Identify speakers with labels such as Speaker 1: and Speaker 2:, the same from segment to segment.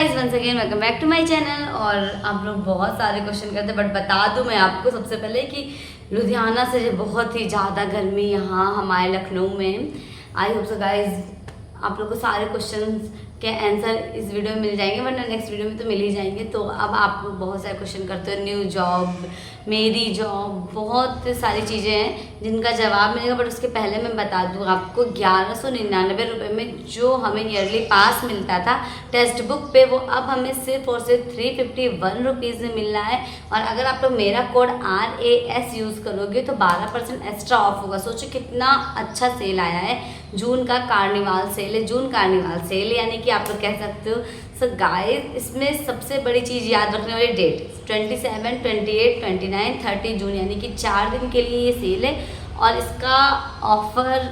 Speaker 1: Once again welcome back to my channel. और आप लोग बहुत सारे क्वेश्चन करते हैं, बट बता दूं मैं आपको सबसे पहले कि लुधियाना से बहुत ही ज़्यादा गर्मी यहाँ हमारे लखनऊ में। आई होप सो गाइज आप लोग को सारे क्वेश्चंस के आंसर इस वीडियो में मिल जाएंगे, वरना नेक्स्ट वीडियो में तो मिल ही जाएंगे। तो अब आप लोग बहुत सारे क्वेश्चन करते हो, न्यू जॉब, मेरी जॉब, बहुत सारी चीज़ें हैं जिनका जवाब मिलेगा। बट उसके पहले मैं बता दूँ आपको 1199 रुपये में जो हमें ईयरली पास मिलता था टेक्स्ट बुक पे, वो अब हमें सिर्फ और सिर्फ 351 रुपीज़ में मिल रहा है। और अगर आप लोग मेरा कोड RAS यूज़ करोगे तो 12% एक्स्ट्रा ऑफ होगा। सोचो कितना अच्छा सेल आया है, जून का कार्निवाल सेल है, जून कार्निवाल सेल, यानी कि आप लोग कह सकते हो। सो गाइस इसमें सबसे बड़ी चीज़ याद रखने वाली डेट 27, 28, 29, 30 जून, यानी कि 4 दिन के लिए ये सेल है। और इसका ऑफ़र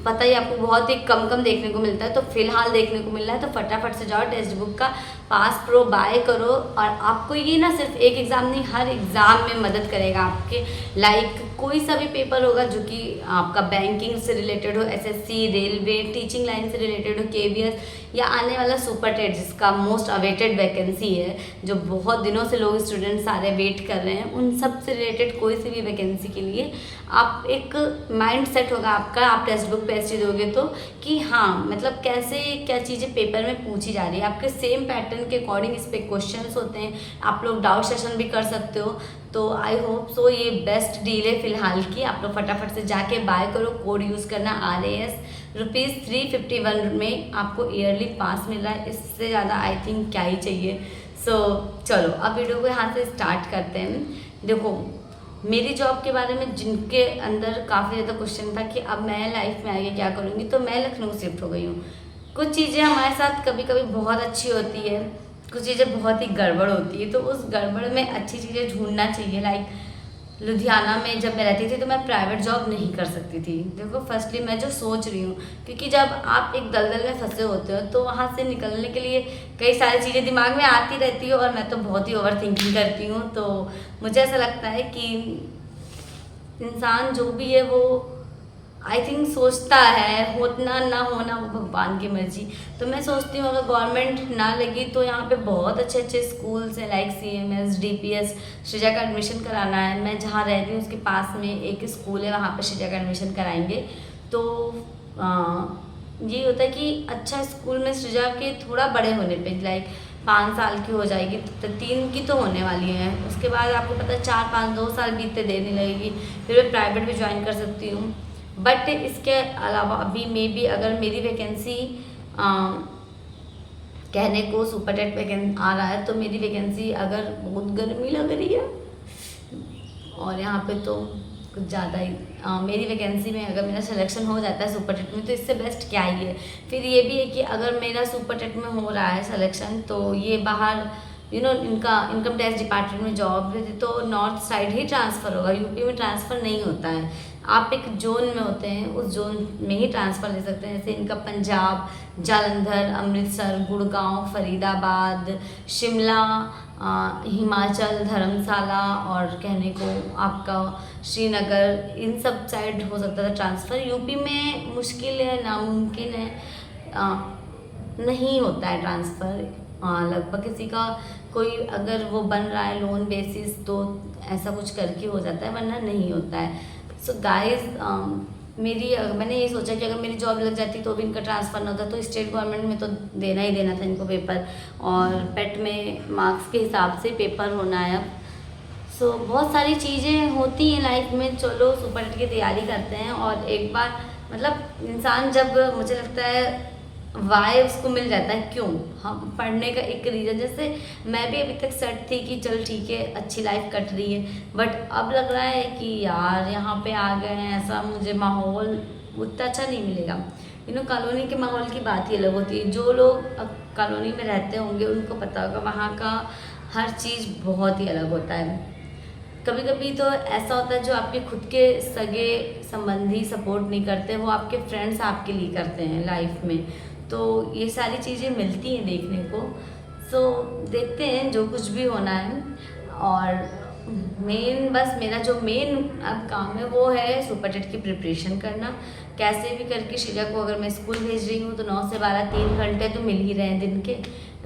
Speaker 1: पता ही आपको बहुत ही कम देखने को मिलता है, तो फिलहाल देखने को मिल रहा है। तो फटाफट से जाओ, टेक्स्ट बुक का पास प्रो बाय करो। और आपको ये ना सिर्फ एक एग्ज़ाम नहीं, हर एग्ज़ाम में मदद करेगा आपके। लाइक कोई सा भी पेपर होगा जो कि आपका बैंकिंग से रिलेटेड हो, SSC, रेलवे, टीचिंग लाइन से रिलेटेड हो, KVS, या आने वाला सुपर टेट जिसका मोस्ट अवेटेड वैकेंसी है, जो बहुत दिनों से लोग स्टूडेंट सारे वेट कर रहे हैं, उन सब से रिलेटेड कोई सी भी वैकेंसी के लिए आप एक माइंड सेट होगा आपका। आप टेक्स्ट बुक पे ऐसे दोगे तो कि हाँ मतलब कैसे क्या चीज़ें पेपर में पूछी जा रही है, आपके सेम पैटर्न के अकॉर्डिंग इस पे क्वेश्चंस होते हैं। आप लोग डाउट सेशन भी कर सकते हो। तो आई होप सो ये बेस्ट डील है फिलहाल की। आप लोग फटाफट से जाके बाय करो, कोड यूज़ करना RAS। रुपीज़ 351 में आपको ईयरली पास मिल रहा है, इससे ज़्यादा आई थिंक क्या ही चाहिए। सो चलो अब वीडियो को यहाँ से स्टार्ट करते हैं। देखो मेरी जॉब के बारे में जिनके अंदर काफ़ी ज़्यादा क्वेश्चन था कि अब मैं लाइफ में आगे क्या करूँगी, तो मैं लखनऊ शिफ्ट हो गई हूँ। कुछ चीज़ें हमारे साथ कभी कभी बहुत अच्छी होती है, कुछ चीज़ें बहुत ही गड़बड़ होती है, तो उस गड़बड़ में अच्छी चीज़ें ढूंढना चाहिए। लाइक लुधियाना में जब मैं रहती थी तो मैं प्राइवेट जॉब नहीं कर सकती थी। देखो फर्स्टली मैं जो सोच रही हूँ, क्योंकि जब आप एक दलदल में फंसे होते हो तो वहाँ से निकलने के लिए कई सारी चीज़ें दिमाग में आती रहती है, और मैं तो बहुत ही ओवर थिंकिंग करती हूँ। तो मुझे ऐसा लगता है कि इंसान जो भी है वो आई थिंक सोचता है, होना ना होना वो भगवान की मर्जी। तो मैं सोचती हूँ अगर गवर्नमेंट ना लगी तो यहाँ पे बहुत अच्छे अच्छे स्कूल्स हैं, लाइक CMS, DPS, श्रीजा का एडमिशन कराना है। मैं जहाँ रहती हूँ उसके पास में एक स्कूल है, वहाँ पे श्रीजा का एडमिशन कराएंगे। तो ये होता है कि अच्छा स्कूल में श्रीजा के थोड़ा बड़े होने पे, लाइक 5 साल की हो जाएगी तो 3 की तो होने वाली है, उसके बाद आपको पता है 4, 5, 2 साल बीतते देने लगेगी, फिर मैं प्राइवेट भी ज्वाइन कर सकती हूँ। बट इसके अलावा अभी मे बी अगर मेरी वैकेंसी कहने को सुपर टेट वैकेंसी आ रहा है, तो मेरी वैकेंसी अगर बहुत गर्मी लग रही है और यहाँ पे तो कुछ ज़्यादा ही मेरी वैकेंसी में अगर मेरा सिलेक्शन हो जाता है सुपर टेट में, तो इससे बेस्ट क्या ही है। फिर ये भी है कि अगर मेरा सुपर टेट में हो रहा है सिलेक्शन, तो ये बाहर इनका इनकम टैक्स डिपार्टमेंट में जॉब है, तो नॉर्थ साइड ही ट्रांसफ़र होगा, यूपी में ट्रांसफ़र नहीं होता है। आप एक जोन में होते हैं, उस जोन में ही ट्रांसफ़र ले सकते हैं। जैसे इनका पंजाब, जालंधर, अमृतसर, गुड़गांव, फरीदाबाद, शिमला, हिमाचल, धर्मशाला, और कहने को आपका श्रीनगर, इन सब साइड हो सकता था ट्रांसफ़र। यूपी में मुश्किल है, नामुमकिन है, नहीं होता है ट्रांसफ़र। लगभग किसी का कोई अगर वो बन रहा है लोन बेसिस तो ऐसा कुछ करके हो जाता है, वरना नहीं होता है। सो गाइस मैंने ये सोचा कि अगर मेरी जॉब लग जाती तो भी इनका ट्रांसफ़र ना होता, तो स्टेट गवर्नमेंट में तो देना ही देना था इनको पेपर, और पेट में मार्क्स के हिसाब से पेपर होना है अब। सो बहुत सारी चीज़ें होती हैं लाइफ में। चलो सुपर टेट की तैयारी करते हैं, और एक बार मतलब इंसान जब मुझे लगता है वाई उसको मिल जाता है, क्यों हम पढ़ने का एक रीज़न। जैसे मैं भी अभी तक सेट थी कि चल ठीक है अच्छी लाइफ कट रही है, बट अब लग रहा है कि यार यहाँ पे आ गए हैं, ऐसा मुझे माहौल उतना अच्छा नहीं मिलेगा। कॉलोनी के माहौल की बात ही अलग होती है। जो लोग कॉलोनी में रहते होंगे उनको पता होगा वहाँ का हर चीज़ बहुत ही अलग होता है। कभी कभी तो ऐसा होता है जो आपके खुद के सगे संबंधी सपोर्ट नहीं करते, वो आपके फ्रेंड्स आपके लिए करते हैं लाइफ में। तो ये सारी चीज़ें मिलती हैं देखने को। सो देखते हैं जो कुछ भी होना है। और बस मेरा जो मेन अब काम है वो है सुपर टेट की प्रिपरेशन करना। कैसे भी करके श्रीजा को अगर मैं स्कूल भेज रही हूँ तो 9 से 12 3 घंटे तो मिल ही रहे हैं दिन के।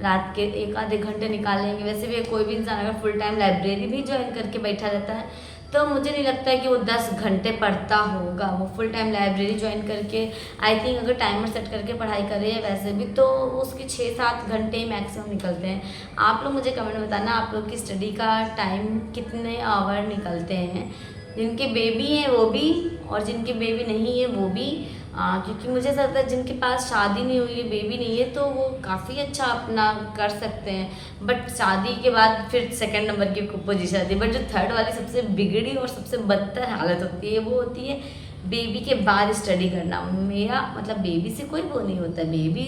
Speaker 1: रात के 1 आधे घंटे निकालेंगे। वैसे भी कोई भी इंसान अगर फुल टाइम लाइब्रेरी भी ज्वाइन करके बैठा रहता है तो मुझे नहीं लगता है कि वो 10 घंटे पढ़ता होगा। वो फुल टाइम लाइब्रेरी ज्वाइन करके आई थिंक अगर टाइमर सेट करके पढ़ाई करे वैसे भी तो उसके 6-7 घंटे ही मैक्सिमम निकलते हैं। आप लोग मुझे कमेंट में बताना आप लोग की स्टडी का टाइम कितने आवर निकलते हैं, जिनके बेबी हैं वो भी और जिनके बेबी नहीं है वो भी। क्योंकि मुझे ऐसा लगता है जिनके पास शादी नहीं हुई है, बेबी नहीं है, तो वो काफ़ी अच्छा अपना कर सकते हैं। बट शादी के बाद फिर सेकंड नंबर की पोजीशन आती है। बट जो थर्ड वाली सबसे बिगड़ी और सबसे बदतर हालत होती है वो होती है बेबी के बाद स्टडी करना। मेरा मतलब बेबी से कोई वो नहीं होता, बेबी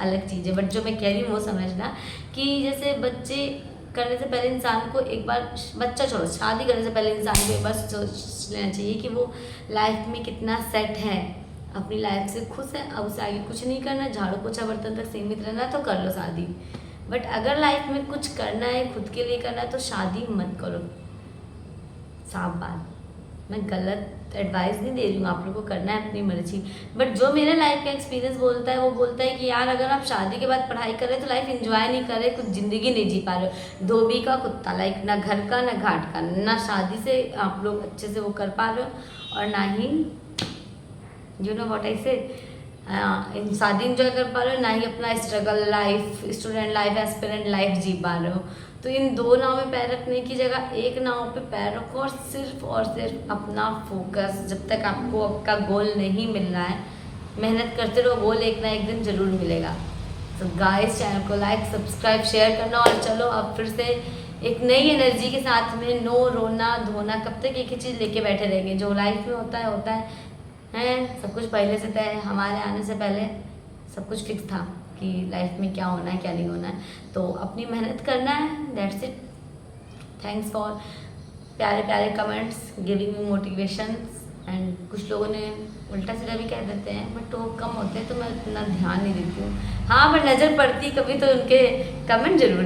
Speaker 1: अलग चीज़ है। बट जो मैं कह रही हूँ वो समझना कि जैसे बच्चे करने से पहले इंसान को एक बार, बच्चा छोड़ो, शादी करने से पहले इंसान को एक बार सोच लेना चाहिए कि वो लाइफ में कितना सेट है, अपनी लाइफ से खुश है, अब उसे आगे कुछ नहीं करना, झाड़ू पोछा बर्तन तक सीमित रहना तो कर लो शादी। बट अगर लाइफ में कुछ करना है, खुद के लिए करना है तो शादी मत करो। साफ बात, मैं गलत एडवाइस नहीं दे रही हूँ, आप लोगों को करना है अपनी मर्जी। बट जो मेरे लाइफ का एक्सपीरियंस बोलता है वो बोलता है कि यार अगर आप शादी के बाद पढ़ाई कर रहे तो लाइफ एंजॉय नहीं कर रहे, कुछ ज़िंदगी नहीं जी पा रहे हो। धोबी का कुत्ता, लाइक ना घर का ना घाट का, ना शादी से आप लोग अच्छे से वो कर पा रहे हो और ना ही यू नो व्हाट आई से शादी इंजॉय कर पा रहे हो, ना ही अपना struggle life, student life, aspirant life जी पा रहे हो। तो इन दो नाव में पैर रखने की जगह एक नाव पे पैर रखो और सिर्फ अपना फोकस, जब तक आपको आपका गोल नहीं मिल रहा है मेहनत करते रहो, गोल एक ना एक दिन जरूर मिलेगा। तो गाइस चैनल को लाइक, सब्सक्राइब, शेयर करना और चलो अब फिर से एक नई एनर्जी के साथ में। नो रोना धोना, कब तक एक ही चीज़ लेके बैठे रहेंगे। जो लाइफ में होता है सब कुछ पहले से तय है। हमारे आने से पहले सब कुछ फिक्स था कि लाइफ में क्या होना है क्या नहीं होना है, तो अपनी मेहनत करना है, दैट्स इट। थैंक्स फॉर प्यारे प्यारे comments, giving me motivation. And कुछ लोगों ने उल्टा सीधा भी कह देते हैं बट वो कम होते हैं तो मैं इतना ध्यान नहीं देती हूँ। हाँ बट नज़र पड़ती कभी तो उनके कमेंट जरूर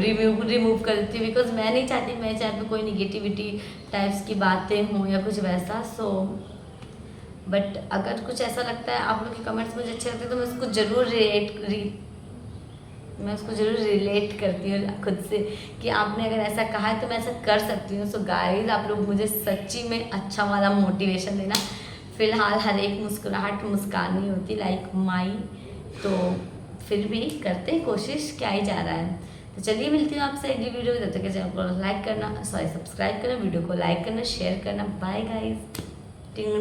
Speaker 1: रिमूव कर देती हूँ, बिकॉज मैं नहीं चाहती मेरे चैनल पे कोई निगेटिविटी टाइप्स की बातें हों या कुछ वैसा। सो बट अगर कुछ ऐसा लगता है आप लोग के कमेंट्स मुझे अच्छे लगते हैं तो मैं उसको ज़रूर रिलेट करती हूँ खुद से कि आपने अगर ऐसा कहा है तो मैं ऐसा कर सकती हूँ। सो गाइस आप लोग मुझे सच्ची में अच्छा वाला मोटिवेशन देना। फ़िलहाल हर एक मुस्कुराहट मुस्कान नहीं होती लाइक माई, तो फिर भी करते हैं कोशिश, क्या ही जा रहा है। तो चलिए मिलती हूँ आपसे अगली वीडियो में। जब तक चैनल को लाइक करना, सॉरी सब्सक्राइब करना, वीडियो को लाइक करना, शेयर करना। Bye guys. टिंग